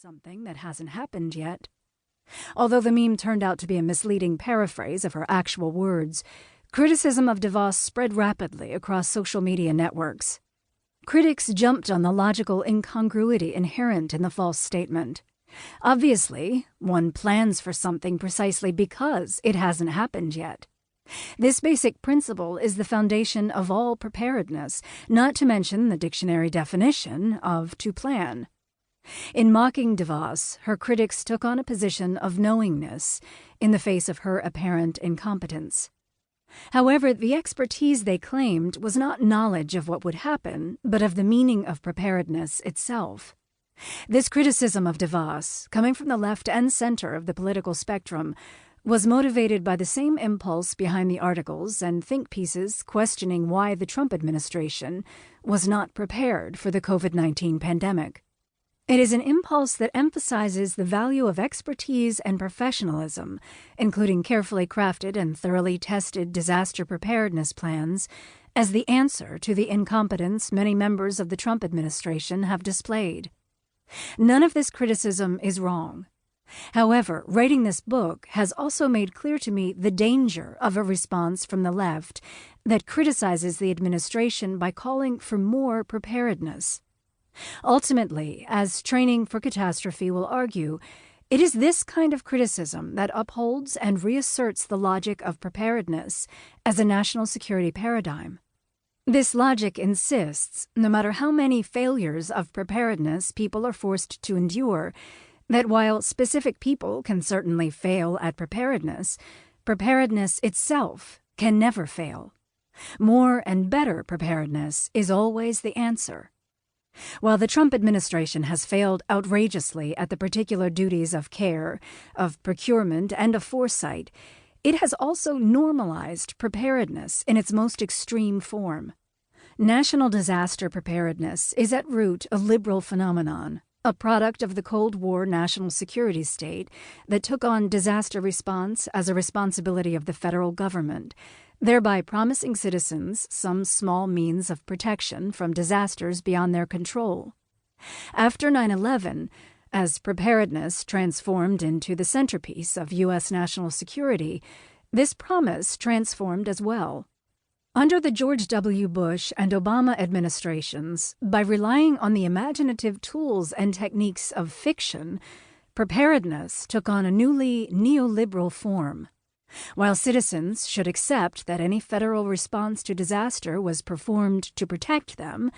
something that hasn't happened yet. Although the meme turned out to be a misleading paraphrase of her actual words, criticism of DeVos spread rapidly across social media networks. Critics jumped on the logical incongruity inherent in the false statement. Obviously, one plans for something precisely because it hasn't happened yet. This basic principle is the foundation of all preparedness, not to mention the dictionary definition of to plan. In mocking DeVos, her critics took on a position of knowingness in the face of her apparent incompetence. However, the expertise they claimed was not knowledge of what would happen, but of the meaning of preparedness itself. This criticism of DeVos, coming from the left and center of the political spectrum, was motivated by the same impulse behind the articles and think pieces questioning why the Trump administration was not prepared for the COVID-19 pandemic. It is an impulse that emphasizes the value of expertise and professionalism, including carefully crafted and thoroughly tested disaster preparedness plans, as the answer to the incompetence many members of the Trump administration have displayed. None of this criticism is wrong. However, writing this book has also made clear to me the danger of a response from the left that criticizes the administration by calling for more preparedness. Ultimately, as Training for Catastrophe will argue, it is this kind of criticism that upholds and reasserts the logic of preparedness as a national security paradigm. This logic insists, no matter how many failures of preparedness people are forced to endure, that while specific people can certainly fail at preparedness, preparedness itself can never fail. More and better preparedness is always the answer. While the Trump administration has failed outrageously at the particular duties of care, of procurement, and of foresight, it has also normalized preparedness in its most extreme form. National disaster preparedness is at root a liberal phenomenon, a product of the Cold War national security state that took on disaster response as a responsibility of the federal government, thereby promising citizens some small means of protection from disasters beyond their control. After 9/11, as preparedness transformed into the centerpiece of U.S. national security, this promise transformed as well. Under the George W. Bush and Obama administrations, by relying on the imaginative tools and techniques of fiction, preparedness took on a newly neoliberal form. While citizens should accept that any federal response to disaster was performed to protect them,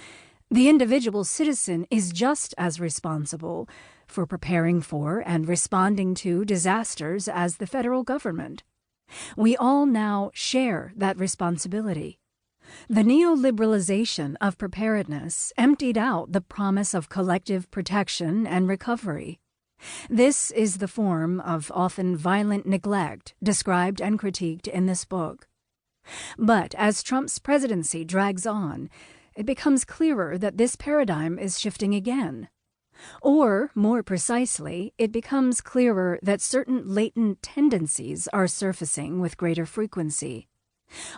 the individual citizen is just as responsible for preparing for and responding to disasters as the federal government. We all now share that responsibility. The neoliberalization of preparedness emptied out the promise of collective protection and recovery. This is the form of often violent neglect described and critiqued in this book. But as Trump's presidency drags on, it becomes clearer that this paradigm is shifting again. Or, more precisely, it becomes clearer that certain latent tendencies are surfacing with greater frequency.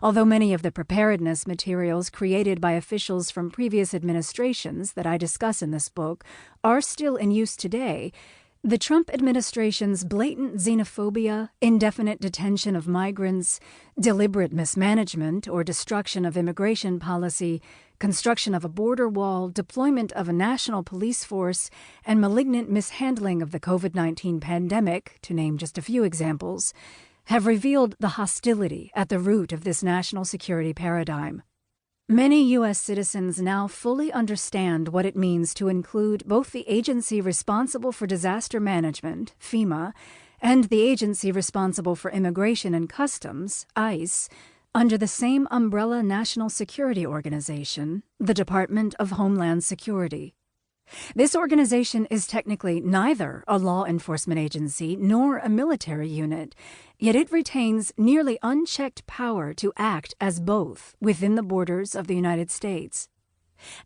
Although many of the preparedness materials created by officials from previous administrations that I discuss in this book are still in use today, the Trump administration's blatant xenophobia, indefinite detention of migrants, deliberate mismanagement or destruction of immigration policy, construction of a border wall, deployment of a national police force, and malignant mishandling of the COVID-19 pandemic, to name just a few examples, have revealed the hostility at the root of this national security paradigm. Many U.S. citizens now fully understand what it means to include both the agency responsible for disaster management, FEMA, and the agency responsible for immigration and customs, ICE, under the same umbrella national security organization, the Department of Homeland Security. This organization is technically neither a law enforcement agency nor a military unit, yet it retains nearly unchecked power to act as both within the borders of the United States.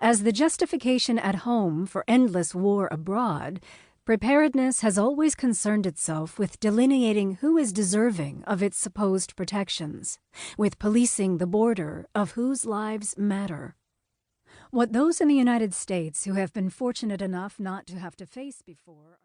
As the justification at home for endless war abroad, preparedness has always concerned itself with delineating who is deserving of its supposed protections, with policing the border of whose lives matter. What those in the United States who have been fortunate enough not to have to face before